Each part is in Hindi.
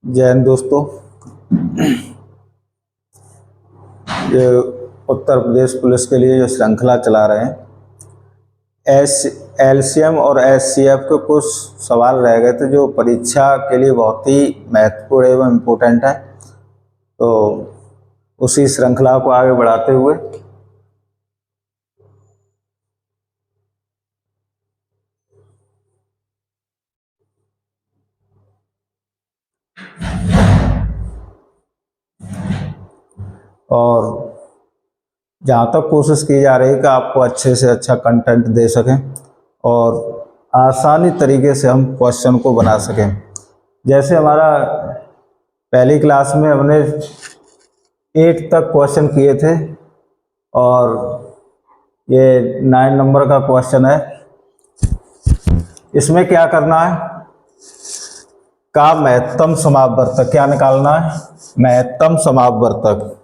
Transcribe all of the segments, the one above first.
जय हिंद दोस्तों। ये उत्तर प्रदेश पुलिस के लिए जो श्रृंखला चला रहे हैं, एलसीएम और एचसीएफ के कुछ सवाल रह गए थे जो परीक्षा के लिए बहुत ही महत्वपूर्ण एवं इम्पोर्टेंट है। तो उसी श्रृंखला को आगे बढ़ाते हुए और जहाँ तक कोशिश की जा रही है कि आपको अच्छे से अच्छा कंटेंट दे सकें और आसानी तरीके से हम क्वेश्चन को बना सकें। जैसे हमारा पहली क्लास में हमने 8 तक क्वेश्चन किए थे और ये 9 नंबर का क्वेश्चन है। इसमें क्या करना है, का महत्तम समापवर्तक क्या निकालना है, महत्तम समापवर्तक।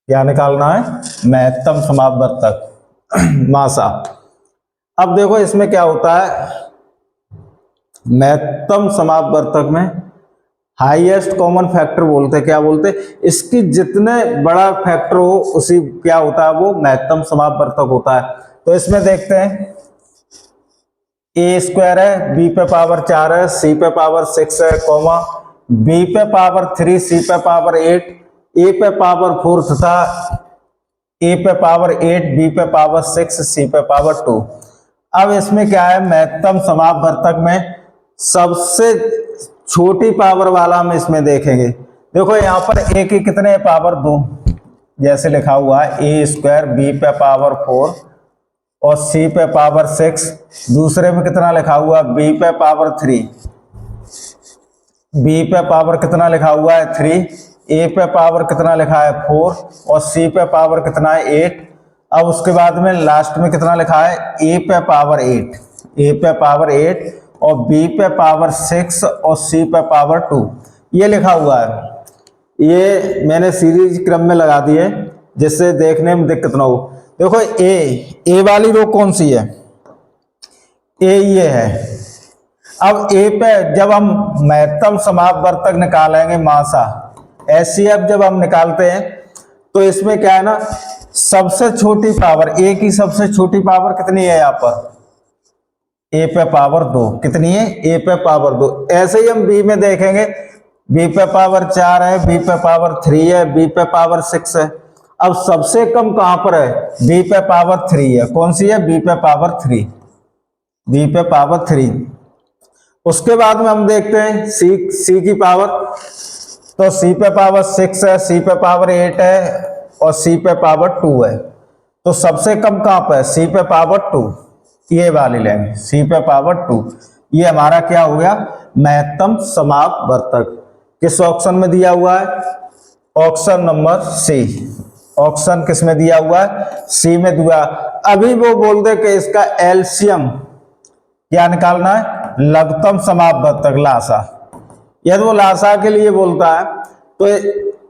क्या निकालना है, महत्तम समापवर्तक मासा। अब देखो इसमें क्या होता है, महत्तम समापवर्तक में हाईएस्ट कॉमन फैक्टर बोलते हैं। क्या बोलते हैं, इसकी जितने बड़ा फैक्टर हो उसी क्या होता है, वो महत्तम समापवर्तक होता है। तो इसमें देखते हैं ए स्क्वायर है, बी पे पावर 4 है, सी पे पावर 6 है, कॉमा बी पे पावर 3, सी पे पावर 8, ए पे पावर 4 तथा ए पे पावर 8, बी पे पावर 6, सी पे पावर 2। अब इसमें क्या है, महत्तम समापवर्तक में सबसे छोटी पावर वाला हम इसमें देखेंगे। देखो यहाँ पर ए की कितने पावर 2, जैसे लिखा हुआ है ए स्क्वायर, बी पे पावर 4 और सी पे पावर 6। दूसरे में कितना लिखा हुआ, बी पे पावर 3, बी पे पावर कितना लिखा हुआ है 3, ए पे पावर कितना लिखा है 4 और सी पे पावर कितना है 8। अब उसके बाद में लास्ट में कितना लिखा है, ए पे पावर 8, ए पे पावर 8 और बी पे पावर 6 और सी पे पावर 2, ये लिखा हुआ है। ये मैंने सीरीज क्रम में लगा दिए जिससे देखने में दिक्कत ना हो। देखो ए वाली रो कौन सी है, ए ये है। अब ए पे जब हम महत्तम समापवर्तक निकालेंगे मासा, एचसीएफ जब हम निकालते हैं तो इसमें क्या है ना, सबसे छोटी पावर ए की सबसे छोटी पावर कितनी है, यहाँ पर ए पे पावर 2 कितनी है, ए पे पावर 2। ऐसे ही हम बी में देखेंगे, बी पे पावर 4 है, बी पे पावर 3 है, बी पे पावर 6 है। अब सबसे कम कहां पर है, बी पे पावर 3 है। कौन सी है, बी पे पावर 3, बी पे पावर 3। उसके बाद में हम देखते हैं सी की पावर, तो सी पे पावर 6 है, सी पे पावर 8 है और सी पे पावर 2 है। तो सबसे कम कहां पर, सी पे पावर 2, ये वाली लेंगे, सी पे पावर 2। ये हमारा क्या हो गया, महत्तम समापवर्तक। किस ऑप्शन में दिया हुआ है, ऑप्शन नंबर सी। ऑप्शन किस में दिया हुआ है, सी में दिया। अभी वो बोल दे कि इसका एलसीएम क्या निकालना है, लघुत्तम समापवर्तक लासा। यदि वो लासा के लिए बोलता है तो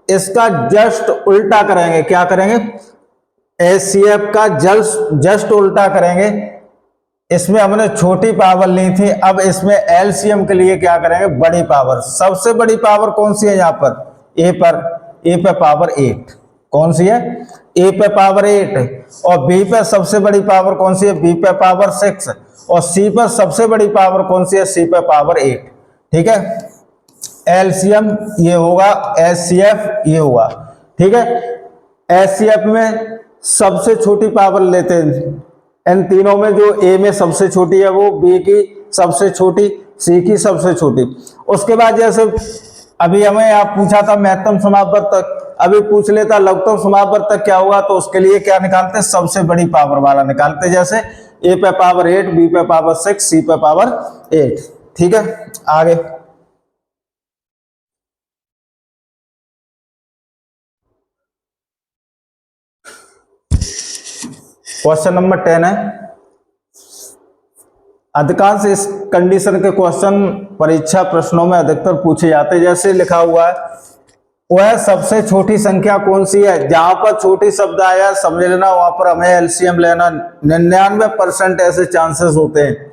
इसका जस्ट उल्टा करेंगे। क्या करेंगे, एचसीएफ का जस्ट उल्टा करेंगे। इसमें हमने छोटी पावर ली थी, अब इसमें एलसीएम के लिए क्या करेंगे, बड़ी पावर। सबसे बड़ी पावर कौन सी है यहाँ पर, ए पे पावर 8। कौन सी है, ए पे पावर 8 और बी पे सबसे बड़ी पावर कौन सी है, बी पे पावर 6 और सी पर सबसे बड़ी पावर कौन सी है, सी पे पावर 8। ठीक है, एलसीएम ये होगा, एचसीएफ ये होगा। ठीक है, एचसीएफ में सबसे छोटी पावर लेते हैं इन तीनों में, जो ए में सबसे छोटी है वो बी की सबसे छोटी, सी की सबसे छोटी। उसके बाद जैसे अभी हमें आप पूछा था महत्तम समापवर्तक, अभी पूछ लेता लघुत्तम समापवर्तक क्या होगा, तो उसके लिए क्या निकालते, सबसे बड़ी पावर वाला निकालते। जैसे ए पे पावर 8, बी पे पावर 6, सी पे पावर 8। ठीक है, आगे क्वेश्चन नंबर 10 है। अधिकांश इस कंडीशन के क्वेश्चन परीक्षा प्रश्नों में अधिकतर पूछे जाते हैं। जैसे लिखा हुआ है, वह सबसे छोटी संख्या कौन सी है। जहां पर छोटी शब्द आया समझ लेना, वहां पर हमें एलसीएम लेना। 99% ऐसे चांसेस होते हैं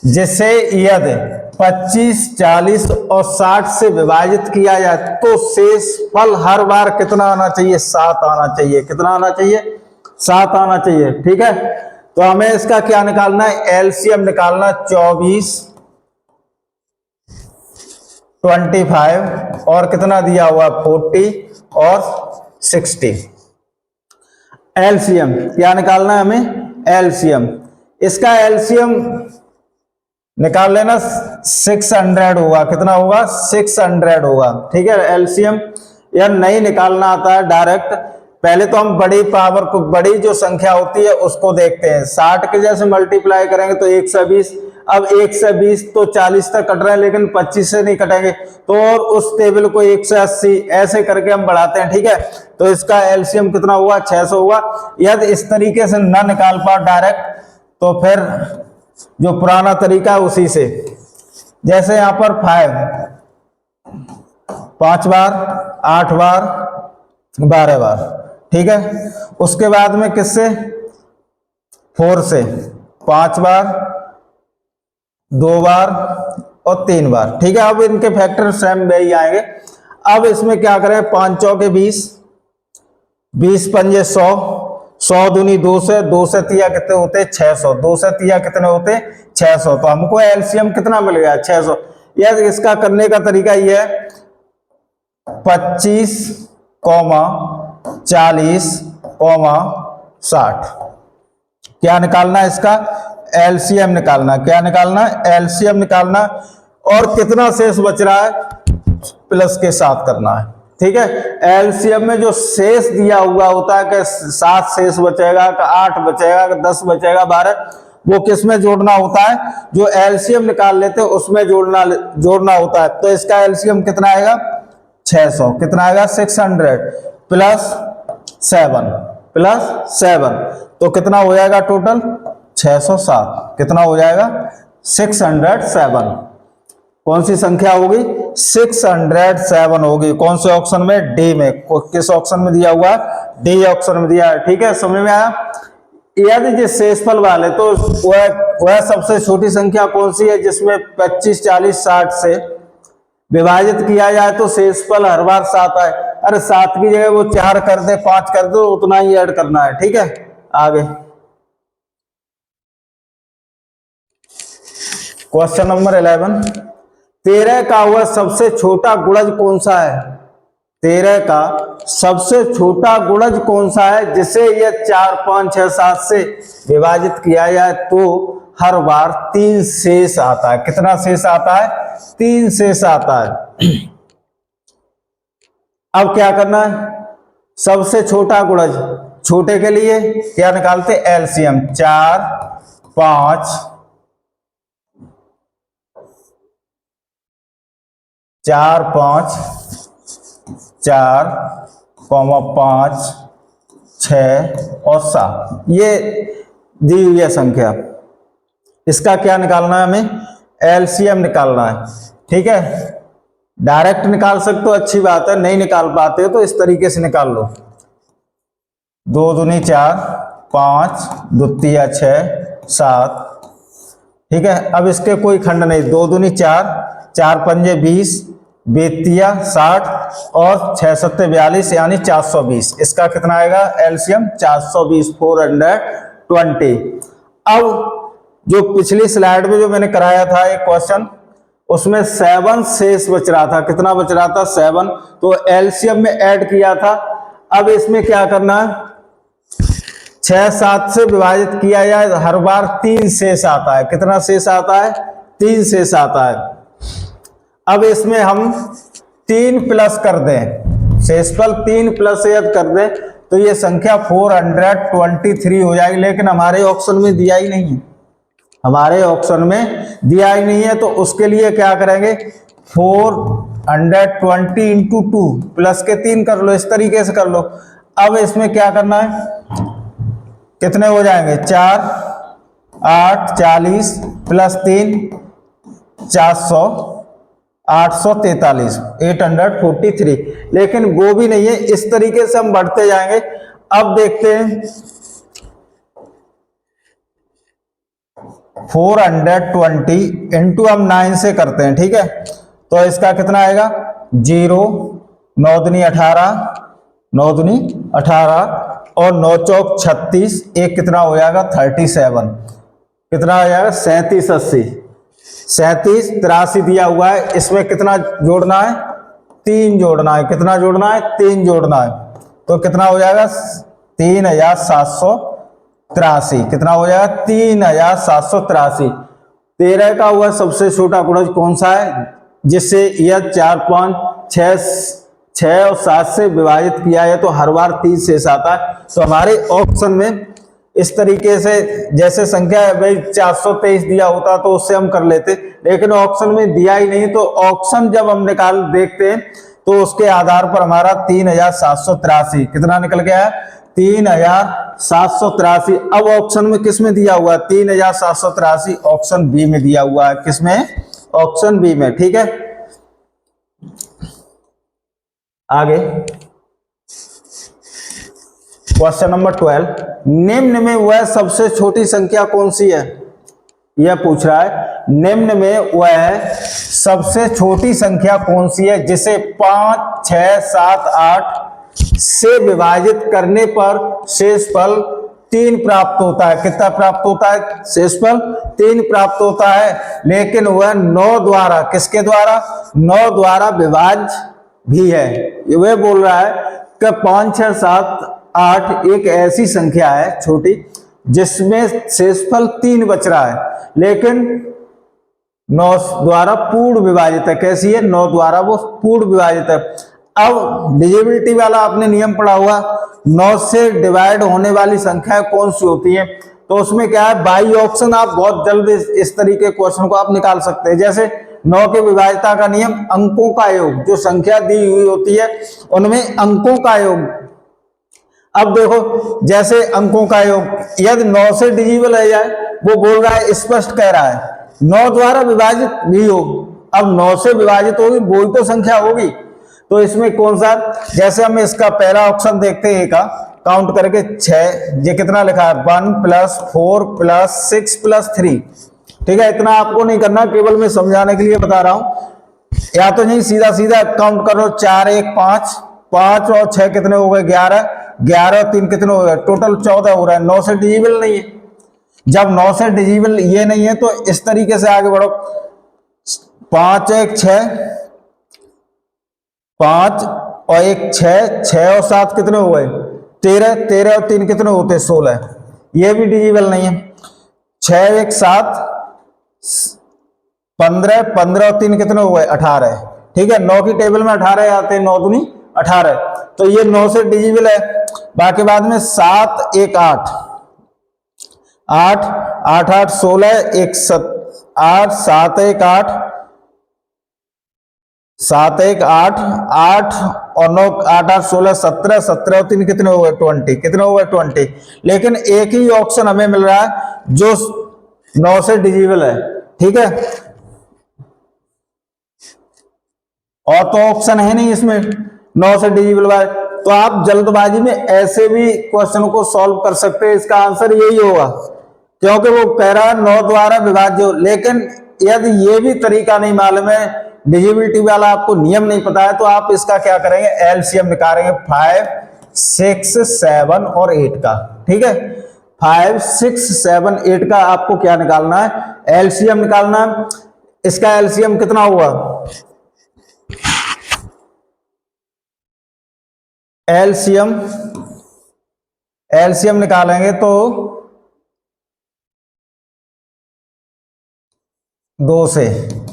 जिसे यदि 25, 40 और 60 से विभाजित किया जाए तो शेषफल हर बार कितना आना चाहिए? 7 आना चाहिए। कितना आना चाहिए? 7 आना चाहिए। ठीक है, तो हमें इसका क्या निकालना है? एलसीएम निकालना। 24, 25 और कितना दिया हुआ? 40 और 60। एलसीएम क्या निकालना है हमें? एलसीएम। इसका एलसीएम निकाल लेना। 600 होगा। कितना होगा? 600 होगा। ठीक है, एलसीएम या नहीं निकालना आता है डायरेक्ट, पहले तो हम बड़ी पावर को, बड़ी जो संख्या होती है उसको देखते हैं। 60 के जैसे मल्टीप्लाई करेंगे तो 1 से 20। अब 1 से 20 तो 40 तक कट रहे हैं, लेकिन 25 से नहीं कटेंगे, तो और उस टेबल को 1 से 80 ऐसे करके हम बढ़ाते हैं। ठीक है, तो इसका एलसीएम कितना हुआ? 600 हुआ। यदि इस तरीके से ना निकाल पाओ डायरेक्ट, तो फिर जो पुराना तरीका है उसी से, जैसे यहां पर 5 बार, 8 बार, 12 बार। ठीक है, उसके बाद में किससे? 4 से 5 बार, 2 बार और 3 बार। ठीक है, अब इनके फैक्टर सेम वही आएंगे। अब इसमें क्या करें? 5 चौके 20, 20 पंजे 100, 100 दूनी 2 से, 2 से तिया कितने होते? 600, 2 से तिया कितने होते? 600। तो हमको एलसीएम कितना मिल गया? 600। यह इसका करने का तरीका यह है, 25, 40, 60। क्या निकालना है? इसका एलसीएम निकालना। क्या निकालना? एलसीएम निकालना। और कितना शेष बच रहा है? प्लस के साथ करना है। ठीक है, एलसीएम में जो शेष दिया हुआ होता है कि 7 शेष बचेगा, कि 8 बचेगा, कि 10 बचेगा, 12, वो किस में जोड़ना होता है? जो एलसीएम निकाल लेते हैं उसमें जोड़ना होता है। तो इसका एलसीएम कितना आएगा? 600। कितना आएगा? 600 प्लस 7 तो कितना हो जाएगा टोटल? 607। कितना हो जाएगा? 607। कौन सी संख्या होगी? 607 होगी। कौन से ऑप्शन में? डी में। किस ऑप्शन में दिया हुआ? डी ऑप्शन में दिया है। ठीक है, समझ में आया? यदि जिस शेषफल वाले, तो वह सबसे छोटी संख्या कौन सी है जिसमें 25, 40, 60 से विभाजित किया जाए तो शेषफल हर बार 7 आए? अरे 7 की जगह वो 4 कर दे, 5 कर दे, उतना ही ऐड करना है। ठीक है, आगे क्वेश्चन नंबर 11। 13 का वह सबसे छोटा गुणज कौन सा है? 13 का सबसे छोटा गुणज कौन सा है जिसे यह 4, 5, 6, 7 से विभाजित किया जाए तो हर बार 3 शेष आता है? कितना शेष आता है? 3 शेष आता है। अब क्या करना है? सबसे छोटा गुणज, छोटे के लिए क्या निकालते? एलसीएम। 4, 5, 4, 5, 4, 5, 6 और 7, ये दी हुई है संख्या। इसका क्या निकालना है हमें? एलसीएम निकालना है। ठीक है, डायरेक्ट निकाल सकते हो, अच्छी बात है। नहीं निकाल पाते हो तो इस तरीके से निकाल लो। 2 दूनी 4, 5, 2 तिया 6, 7। ठीक है, अब इसके कोई खंड नहीं। 2 दूनी 4, 4 पंजे 20, बेतिया 60 और 6 सत्ते 42, यानी 420। इसका कितना आएगा एलसीएम? 420, 420। अब जो पिछली स्लाइड में जो मैंने कराया था एक क्वेश्चन, उसमें 7 शेष बच रहा था। कितना बच रहा था? 7। तो एलसीएम में ऐड किया था। अब इसमें क्या करना है? 6, 7 से विभाजित किया जाए, हर बार 3 शेष आता है। कितना शेष आता है? 3 शेष आता है। अब इसमें हम 3 प्लस कर दें, शेषफल 3 प्लस यदि कर दें तो ये संख्या 423 हो जाएगी। लेकिन हमारे ऑप्शन में दिया ही नहीं है, हमारे ऑप्शन में दिया ही नहीं है। तो उसके लिए क्या करेंगे? 420 इंटू 2 प्लस के 3 कर लो, इस तरीके से कर लो। अब इसमें क्या करना है? कितने हो जाएंगे? 4, 8, 40 प्लस 3, 400, 843, 843। लेकिन वो भी नहीं है, इस तरीके से हम बढ़ते जाएंगे। अब देखते हैं 420 इंटू हम 9 से करते हैं, ठीक है। तो इसका कितना आएगा 0, 9 दूनी 18, 9 दूनी 18 और 9 चौक 36, एक कितना हो जाएगा 37, कितना हो जाएगा 37 80, 37 83 दिया हुआ है। इसमें कितना जोड़ना है 3 जोड़ना है, कितना जोड़ना है 3 जोड़ना है। तो कितना हो जाएगा 3783, कितना हो जाएगा 3783। 13 का हुआ सबसे छोटा गुणज कौन सा है जिससे यह 4 5 6 और 7 से विभाजित किया है तो हर बार 3 शेष आता है। तो हमारे ऑप्शन में इस तरीके से जैसे संख्या है भाई 423 दिया होता तो उससे हम कर लेते, लेकिन ऑप्शन में दिया ही नहीं। तो ऑप्शन जब हम निकाल देखते हैं तो उसके आधार पर हमारा 3783 कितना निकल गया है 3783। अब ऑप्शन में किस में दिया हुआ है 3783 ऑप्शन बी में दिया हुआ है, किसमें ऑप्शन बी में, ठीक है। आगे क्वेश्चन नंबर 12, निम्न में वह सबसे छोटी संख्या कौन सी है, यह पूछ रहा है। निम्न में वह सबसे छोटी संख्या कौन सी है जिसे 5 6 7 8 से विभाजित करने पर शेषफल 3 प्राप्त होता है। कितना प्राप्त होता है शेषफल 3 प्राप्त होता है, लेकिन वह 9 द्वारा, किसके द्वारा 9 द्वारा विभाज्य भी है। वह बोल रहा है कि 5 6 7 8 एक ऐसी संख्या है छोटी जिसमें शेषफल 3 बच रहा है, लेकिन 9 द्वारा पूर्ण विभाजित है। कैसी है 9 द्वारा वो पूर्ण विभाजित है। अब डिविजिबिलिटी वाला आपने नियम पढ़ा हुआ, 9 से डिवाइड होने वाली संख्या कौन सी होती है। तो उसमें क्या है बाई ऑप्शन आप बहुत जल्द इस तरीके क्वेश्चन को आप निकाल सकते हैं। जैसे 9 के विभाज्यता का नियम अंकों का योग, जो संख्या दी हुई होती है उनमें अंकों का योग। अब देखो जैसे अंकों का योग यदि 9 से डिविजिबल है जाए, वो बोल रहा है स्पष्ट कह रहा है 9 द्वारा विभाजित भी हो। अब 9 से विभाजित होगी वही तो संख्या होगी। तो इसमें कौन सा, जैसे हम इसका पहला ऑप्शन देखते हैं का काउंट करके 6, ये कितना लिखा है 1 + 4 + 6 + 3, ठीक है। इतना आपको नहीं करना, केवल मैं समझाने के लिए बता रहा हूं। या तो नहीं सीधा सीधा काउंट करो 4 1 5, 5 और 6 कितने हो गए 11, 11 और 3 कितने हो गए टोटल 14 हो रहा है। 9 से डिविजिबल नहीं है। जब 9 से डिविजिबल ये नहीं है तो इस तरीके से आगे बढ़ो 5 1 6, 5 और 1 6, 6 और 7 कितने हो गए 13, 13 और 3 कितने होते 16, ये भी डिविजिबल नहीं है। 6 1 7 15, 15 और 3 कितने हो गए 18, ठीक है। 9 की टेबल में 18 आते हैं, 9 दूनी 18, तो ये 9 से डिविजिबल है। बाकी बाद में 7 1 8, 8 8 8 16, 1 8 7 1 8, 7 1 8 8 और 9 8 8 16 17, 17 और 3 कितने हो गए 20, कितने हो गए 20। लेकिन एक ही ऑप्शन हमें मिल रहा है जो 9 से डिविजिबल है, ठीक है। और तो ऑप्शन है नहीं इसमें 9 से डिविजिबल है। तो आप जल्दबाजी में ऐसे भी क्वेश्चन को सॉल्व कर सकते हैं। इसका आंसर यही होगा क्योंकि वो कह रहा है 9 द्वारा विभाज्य हो। लेकिन यदि ये भी तरीका नहीं मालूम है, डिविजिबिलिटी वाला आपको नियम नहीं पता है, तो आप इसका क्या करेंगे एलसीएम निकालेंगे 5 6 7 और 8 का, ठीक है। 5 6 7 8 का आपको क्या निकालना है एलसीएम निकालना है। इसका एलसीएम कितना हुआ एलसीएम निकालेंगे तो 2 से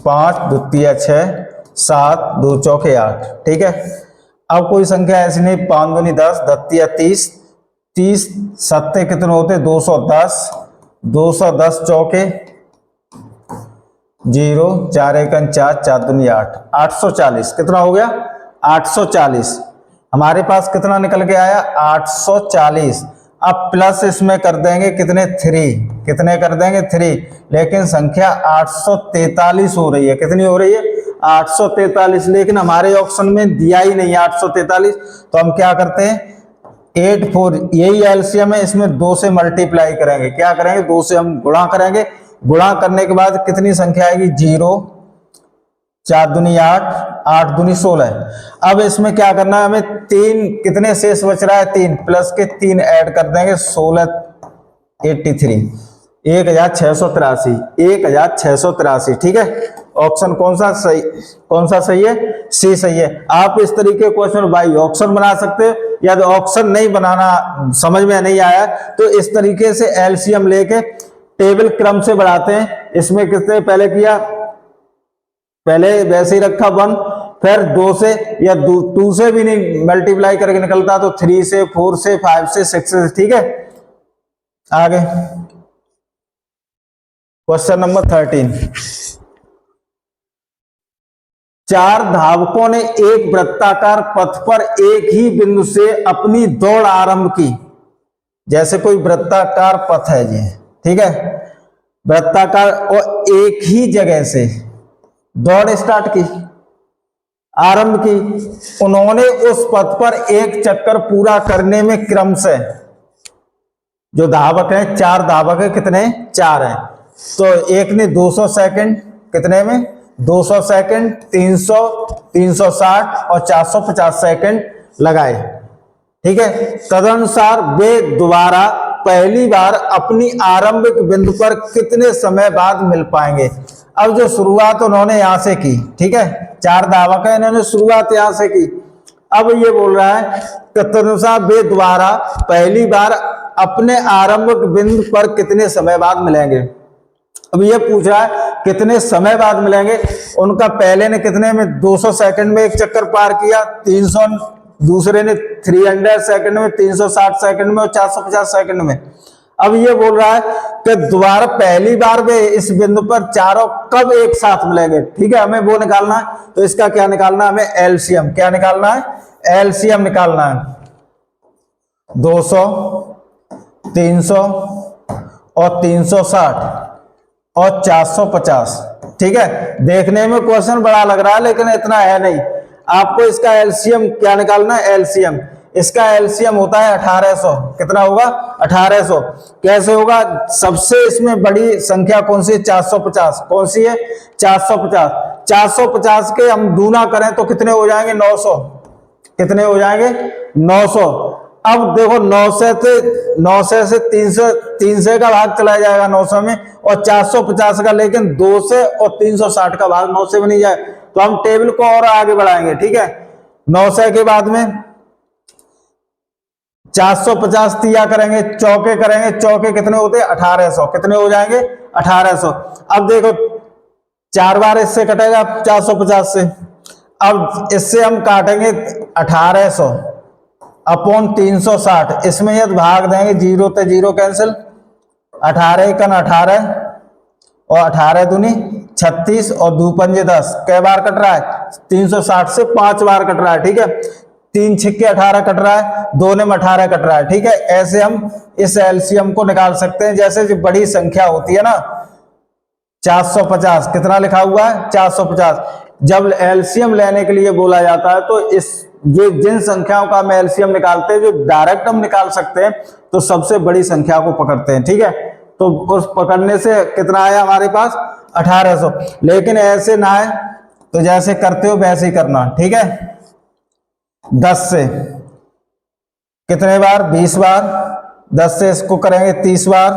5 2 3 6 7 2 4 8, ठीक है। अब कोई संख्या ऐसी नहीं 5 दूनी 10 10 3 30, 30 7 कितने होते 210, 210 चौके 0 4 1 4 4 दूनी 8, 840 कितना हो गया 840। हमारे पास कितना निकल के आया 840। अब प्लस इसमें कर देंगे कितने 3, कितने कर देंगे 3, लेकिन संख्या 843 हो रही है। कितनी हो रही है 843, लेकिन हमारे ऑप्शन में दिया ही नहीं है 843। तो हम क्या करते हैं 8 4, यही एलसीएम है, इसमें 2 से मल्टीप्लाई करेंगे। क्या करेंगे 2 से हम गुणा करेंगे गुणा करने के बाद कितनी संख्या आएगी, 0, 4 दूनी 8, 8 दूनी 16। अब इसमें क्या करना है हमें, 3 कितने शेष बच रहा है, 3 प्लस के 3 ऐड कर देंगे, 16 83, 1683, 1683। ठीक है, ऑप्शन कौन सा सही, कौन सा सही है, सी सही है। आप इस तरीके क्वेश्चन बाई ऑप्शन बना सकते हो, या तो ऑप्शन नहीं बनाना समझ में नहीं आया तो इस तरीके से एलसीएम लेके टेबल क्रम से बढ़ाते हैं। इसमें कितने पहले किया, पहले वैसे ही रखा 1, फिर 2 से या 2 से भी नहीं मल्टीप्लाई करके निकलता तो 3 से, 4 से, 5 से, 6 से। ठीक है, आगे क्वेश्चन नंबर 13। 4 धावकों ने एक वृत्ताकार पथ पर एक ही बिंदु से अपनी दौड़ आरंभ की। जैसे कोई वृत्ताकार पथ है जी, ठीक है, वृत्ताकार, और एक ही जगह से दौड़ स्टार्ट की, आरंभ की। उन्होंने उस पथ पर एक चक्कर पूरा करने में क्रम से, जो धावक हैं 4 धावक है, कितने, 4 हैं, तो एक ने 200 सेकंड, कितने में, 200 सेकंड, 300, 360 और 450 सेकंड लगाए। ठीक है, तदनुसार वे दोबारा पहली बार अपनी आरंभिक बिंदु पर कितने समय बाद मिल पाएंगे। अब जो शुरुआत उन्होंने यहां से की, ठीक है, 4 धावक है, इन्होंने शुरुआत यहां से की। अब ये बोल रहा है तदनुसार वे दोबारा पहली बार अपने आरंभिक बिंदु पर कितने समय बाद मिलेंगे। अब ये पूछ रहा है कितने समय बाद मिलेंगे। उनका पहले ने कितने में, 200 सेकंड में एक चक्कर पार किया, 300, दूसरे ने 300 सेकंड में, 360 सेकंड में और 450 सेकंड में। अब ये बोल रहा है कि दोबारा पहली बार वे इस बिंदु पर चारों कब एक साथ मिलेंगे। ठीक है, हमें वो निकालना है, तो इसका क्या निकालना है, हमें एलसीएम। क्या निकालना है, एलसीएम निकालना है। 200, 300 और 360 और 450। ठीक है, देखने में क्वेश्चन बड़ा लग रहा है लेकिन इतना है नहीं। आपको इसका एलसीएम क्या निकालना है, एलसीएम, इसका एलसीएम होता है 1800। कितना होगा, 1800। कैसे होगा, सबसे इसमें बड़ी संख्या कौन सी है, 450। कौन सी है, 450। 450 के हम दूना करें तो कितने हो जाएंगे, 900। कितने हो जाएंगे, 900। अब देखो 900 से 300 का भाग चला जाएगा 900 में, और 450 का, लेकिन 2 से और 360 का भाग 9 से भी नहीं जाए, तो हम टेबल को और आगे बढ़ाएंगे। ठीक है, 900 के बाद में 450 तिया करेंगे, चौके करेंगे, चौके कितने होते हैं, 1800। कितने हो जाएंगे, 1800। अब देखो 4 बार इससे कटेगा 450 से। अब इससे हम काटेंगे 1800 अपॉन 360, इसमें यदि भाग देंगे 0 ते 0 कैंसिल, 18 कन 18 और 18 दूनी 36 और 2 पंजे 10। कै बार कट रहा है, 360 से 5 बार कट रहा है। ठीक है, 3 छिक्के 18 कट रहा है, 2 में 18 कट रहा है। ठीक है, ऐसे हम इस एलसीएम को निकाल सकते हैं। जैसे जो बड़ी संख्या होती है ना, 450, कितना लिखा हुआ है, 450। जब एलसीएम लेने के लिए बोला जाता है तो इस ये जिन संख्याओं का हम एलसीएम निकालते हैं, जो डायरेक्ट हम निकाल सकते हैं, तो सबसे बड़ी संख्या को पकड़ते हैं। ठीक है, तो उस पकड़ने से कितना आया हमारे पास, 1800। लेकिन ऐसे ना है, तो जैसे करते हो वैसे ही करना। ठीक है, 10 से कितने बार, 20 बार, 10 से इसको करेंगे 30 बार,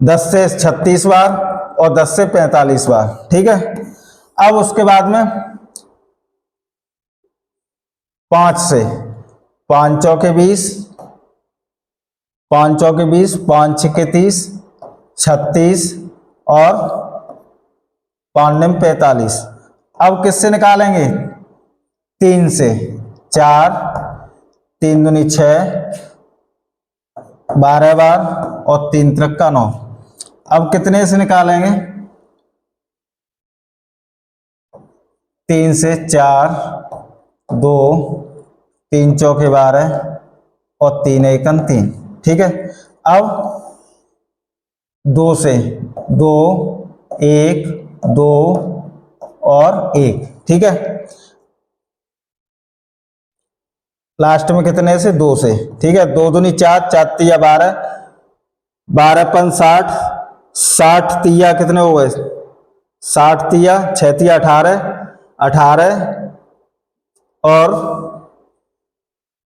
10 से 36 बार और 10 से 45 बार। ठीक है, अब उसके बाद में 5 से, 5 चौके 20, 5 चौके 20, 5 छिक्के 30, 36 और 5 में 45। अब किससे निकालेंगे, 3 से, 4, 3 दूनी 6, 12 बार और 3 त्रिक का 9। अब कितने से निकालेंगे, 3 से 4, 2, 3 चौके 12 और 3 एकम 3। ठीक है, अब 2 से 2, 1, 2 और 1। ठीक है, लास्ट में कितने से, 2 से। ठीक है, 2 दूनी 4, 4 तिया 12, 12 पन 60, 60 तिया कितने हो गए, 60 तिया 6 तिया 18, 18 और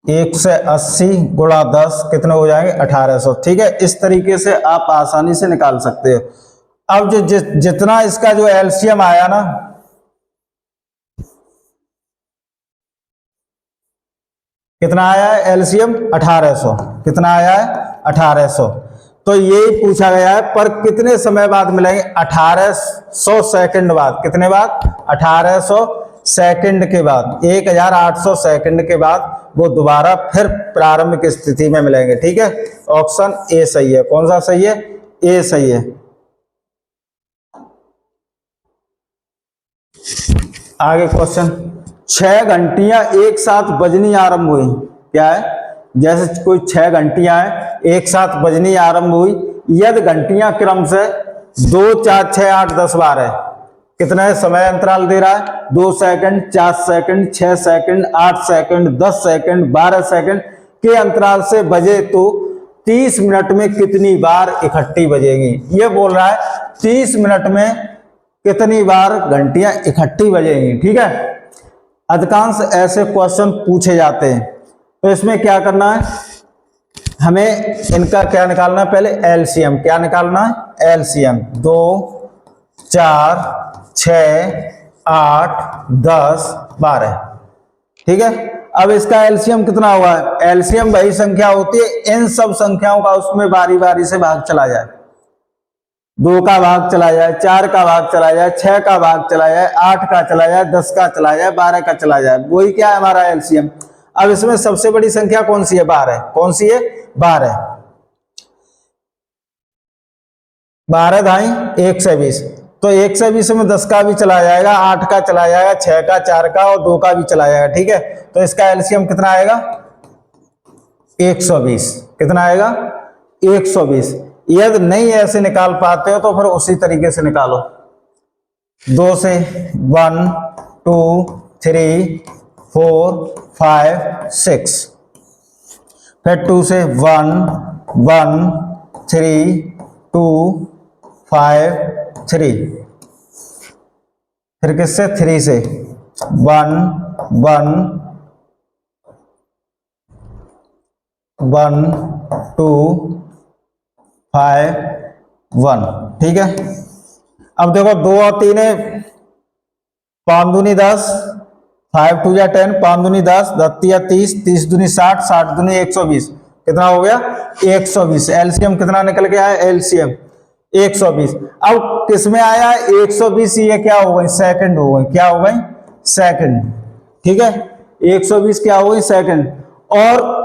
180 गुणा 10 कितने हो जाएंगे 1800। ठीक है, इस तरीके से आप आसानी से निकाल सकते हो। अब जो जितना इसका जो एलसीएम आया ना, कितना आया है एलसीएम 1800, कितना आया है 1800। तो यही पूछा गया है पर कितने समय बाद मिलेंगे, 1800 सेकंड बाद। कितने बाद, 1800 सेकंड के बाद, 1800 सेकंड के बाद वो दोबारा फिर प्रारंभिक स्थिति में मिलेंगे। ठीक है, ऑप्शन ए सही है। कौन सा सही है, ए सही है। आगे क्वेश्चन, 6 घंटियां एक साथ बजनी आरंभ हुई। क्या है, जैसे कोई 6 घंटियां हैं एक साथ बजनी आरंभ हुई, यदि घंटियां क्रम से 2 4 6 8 10 12, कितने समय अंतराल दे रहा है, 2 second 4 second 6 second 8 second 10 second 12 second के अंतराल से बजे तो 30 मिनट में कितनी बार इकट्ठी बजेगी। ये बोल रहा है 30 मिनट में कितनी बार घंटियां इकट्ठी बजेंगी। ठीक है, अधिकांश ऐसे क्वेश्चन पूछे जाते हैं। तो इसमें क्या करना है, हमें इनका क्या निकालना है, पहले एलसीएम। क्या निकालना है, एलसीएम। 2 4 6 8 10 12। ठीक है, अब इसका एलसीएम कितना हुआ है, एलसीएम वही संख्या होती है इन सब संख्याओं का उसमें बारी बारी से भाग चला जाए, 2 का भाग चला जाए, 4 का भाग चला जाए, 6 का भाग चला जाए, 8 का चला जाए, 10 का चला जाए, 12 का चला जाए, वही क्या है हमारा एलसीएम। अब इसमें सबसे बड़ी संख्या कौन सी है, 12। कौन सी है, 12। 12 धाई 120, तो 120 में 10 का भी चला जाएगा, 8 का चला जाएगा, 6 का, 4 का और 2 का भी चला जाएगा। ठीक है, तो इसका एलसीएम कितना आएगा, 120। कितना आएगा, 120। यदि नहीं ऐसे निकाल पाते हो तो फिर उसी तरीके से निकालो। 2 से 1 2 3 4 5 6, फिर 2 से 1 1 3 2 5 3, फिर किससे 3 से 1 1 1 2 5 1। ठीक है, अब देखो 2 और 3 है, 5 दूनी 10, 5 2 या 10, 5 दूनी 10, 10 या 30, 30 दूनी 60, 60 दूनी 120। कितना हो गया, 120। एलसीएम कितना निकल के आया, एलसीएम 120। अब किसमें आया 120, ये क्या हो गई, सेकंड हो गई। क्या हो गई, सेकंड। ठीक है, 120 क्या हो गई, सेकंड। और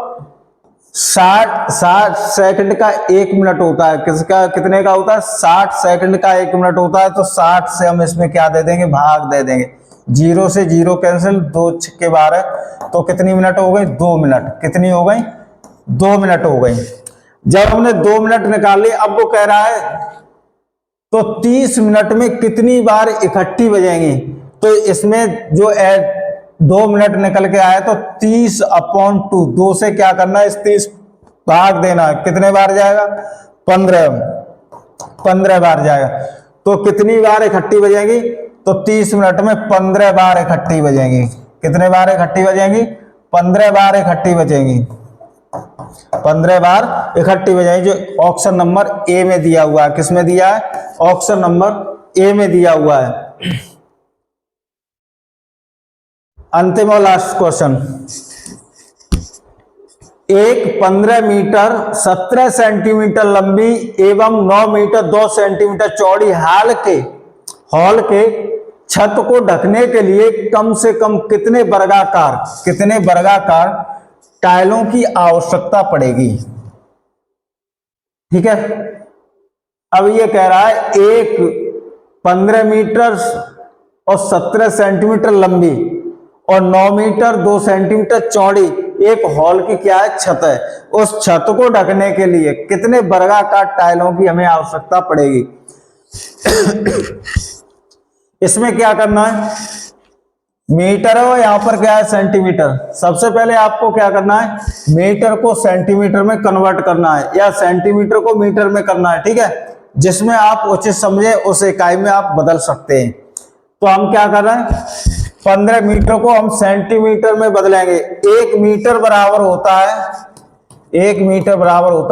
60 सेकंड का 1 मिनट होता है, किसका कितने का होता है, 60 सेकंड का 1 मिनट होता है। तो 60 से हम इसमें क्या दे देंगे, भाग दे देंगे। 0 से 0 कैंसिल, 2 6 12, तो कितनी मिनट हो गई, 2 मिनट। कितनी हो गई, 2 मिनट हो गई। जब हमने 2 मिनट निकाल ली, अब वो कह रहा है तो 30 मिनट में कितनी बार इकट्ठी बजेंगी। तो इसमें जो 2 मिनट निकल के आया तो 30/2, 2 से क्या करना है, इस 30 भाग देना है। कितने बार जाएगा, 15 बार जाएगा। तो कितनी बार इकट्ठी बजेंगी, तो 30 मिनट में 15 बार इकट्ठी बजेंगी। कितने बार इकट्ठी बजेंगी, 15 बार इकट्ठी बजेंगी, 15 बार इकट्ठी बजेंगी। जो ऑप्शन नंबर ए में दिया हुआ है, किस में दिया है, ऑप्शन नंबर ए में दिया हुआ है। अंतिम और लास्ट क्वेश्चन, एक 15 मीटर 17 सेंटीमीटर लंबी एवं 9 मीटर 2 सेंटीमीटर चौड़ी हॉल के छत को ढकने के लिए कम से कम कितने वर्गाकार टाइलों की आवश्यकता पड़ेगी। ठीक है, अब ये कह रहा है एक 15 मीटर और 17 सेंटीमीटर लंबी और 9 मीटर 2 सेंटीमीटर चौड़ी एक हॉल की क्या है, छत है। उस छत को ढकने के लिए कितने वर्गाकार टाइलों की हमें आवश्यकता पड़ेगी। इसमें क्या करना है, मीटर है और यहां पर क्या है, सेंटीमीटर। सबसे पहले आपको क्या करना है, मीटर को सेंटीमीटर में कन्वर्ट करना है या सेंटीमीटर को मीटर में करना है। ठीक है, जिसमें आप उचित समझे उस इकाई में आप बदल सकते हैं। तो हम क्या कर रहे हैं, 15 मीटर को हम सेंटीमीटर में बदलेंगे। 1 मीटर बराबर होता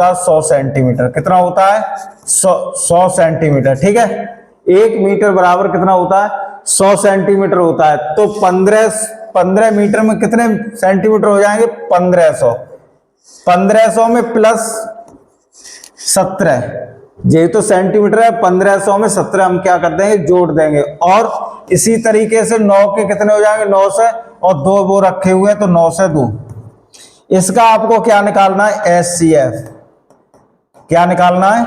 है 100 सेंटीमीटर। कितना होता है? 100 सेंटीमीटर। ठीक है, 1 मीटर बराबर कितना होता है? 100 सेंटीमीटर होता है। तो 15 मीटर में कितने सेंटीमीटर हो जाएंगे? 1500। 1500 में प्लस 17, ये तो सेंटीमीटर है, 1500 में 17 हम क्या कर देंगे? जोड़ देंगे। और इसी तरीके से 9 के कितने हो जाएंगे? 9 से, और 2 वो रखे हुए हैं तो 9 से 2। इसका आपको क्या निकालना है? एचसीएफ। क्या निकालना है?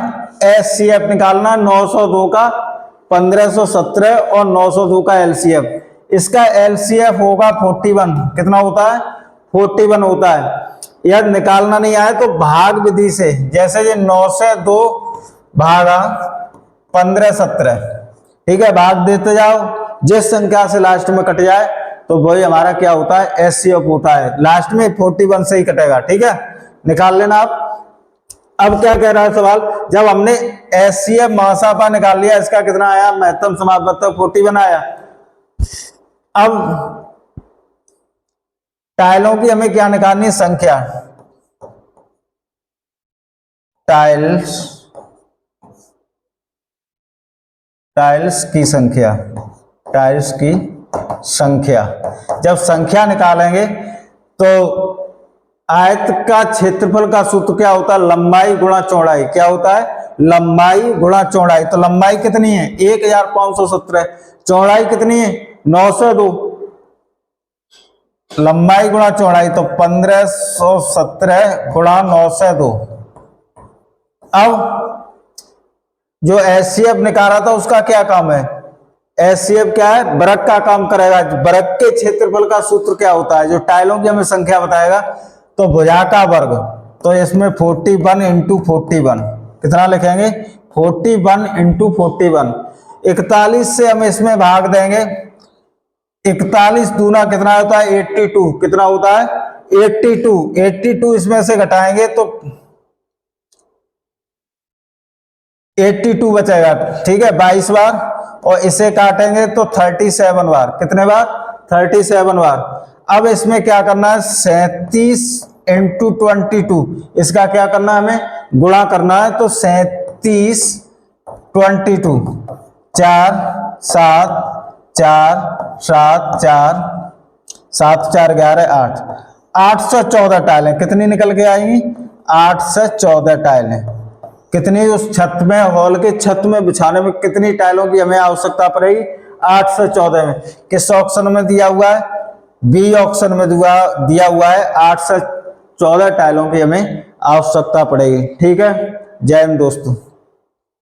एचसीएफ निकालना है। 902 का 1517 और 902 का एलसीएफ। इसका एलसीएफ होगा 41। कितना होता है? 41 होता है। यदि निकालना नहीं आए तो भाग विधि से, जैसे ये 9 से 2 भागा 1517, ठीक है, भाग देते जाओ, जिस संख्या से लास्ट में कट जाए तो वही हमारा क्या होता है? एचसीएफ होता है। लास्ट में 41 से ही कटेगा। ठीक है, निकाल लेना आप। अब क्या कह रहा है सवाल? जब हमने एचसीएफ महासापा निकाल लिया, इसका कितना आया? महत्तम समापत्ति 41 आया। अब टाइलों की हमें क्या निकालनी है? संख्या। टाइल्स की संख्या। टाइल्स की संख्या। जब संख्या निकालेंगे तो आयत का क्षेत्रफल का सूत्र क्या होता है? लंबाई गुणा चौड़ाई। क्या होता है? लंबाई गुणा चौड़ाई। तो लंबाई कितनी है? 1517। चौड़ाई कितनी है? 902। लंबाई गुणा चौड़ाई तो 1517 गुणा 902। अब जो एचसीएफ निकाला था उसका क्या काम है? एचसीएफ क्या है? वर्ग का काम करेगा। वर्ग के क्षेत्रफल का सूत्र क्या होता है? जो टाइलों की हमें संख्या बताएगा, तो भुजा का वर्ग। तो इसमें 41 इंटू 41 कितना लिखेंगे? 41 इंटू 41। 41 से हम इसमें भाग देंगे। 41 दूना कितना होता है? 82। कितना होता है? 82। 82 इसमें से घटाएंगे तो 82 बचेगा। ठीक है, 22 बार, और इसे काटेंगे तो 37 बार। कितने बार? 37 बार। अब इसमें क्या करना है? 37 इंटू 22। इसका क्या करना है? हमें गुणा करना है। तो 37 22 4 7 4 7 4 7 4 11 8 814 टाइलें कितनी निकल के आएंगी? 8 से 14 टाइलें। कितनी? उस छत में, हॉल के छत में बिछाने में कितनी टाइलों की हमें आवश्यकता पड़ेगी? 8 से 14 में। किस ऑप्शन में दिया हुआ है? बी ऑप्शन में दिया हुआ है। 8 से 14 टाइलों की हमें आवश्यकता पड़ेगी। ठीक है, जय हिंद दोस्तों।